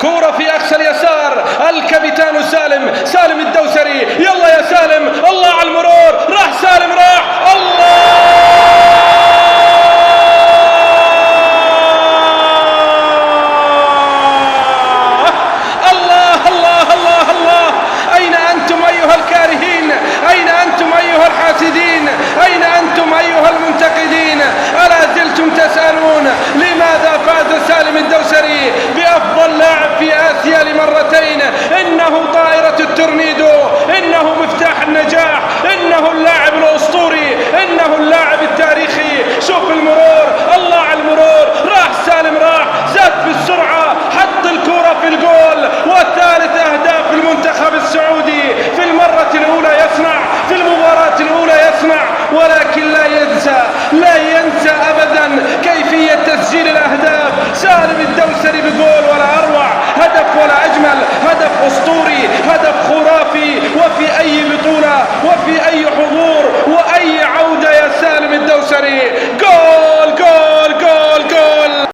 كورة في أقصى اليسار، الكابتن سالم الدوسري، يلا يا سالم، الله على المرور، راح سالم، راح الله. أين أنتم أيها الكارهين؟ أين أنتم أيها الحاسدين؟ أين أنتم أيها المنتقدين؟ ألا زلتم تسألون لماذا فاز سالم الدوسري بأفضل لاعب في آسيا لمرتين؟ إنه طائرة التورنيدو، إنه مفتاح النجاح، إنه اللاعب الأسطوري، إنه اللاعب التاريخي.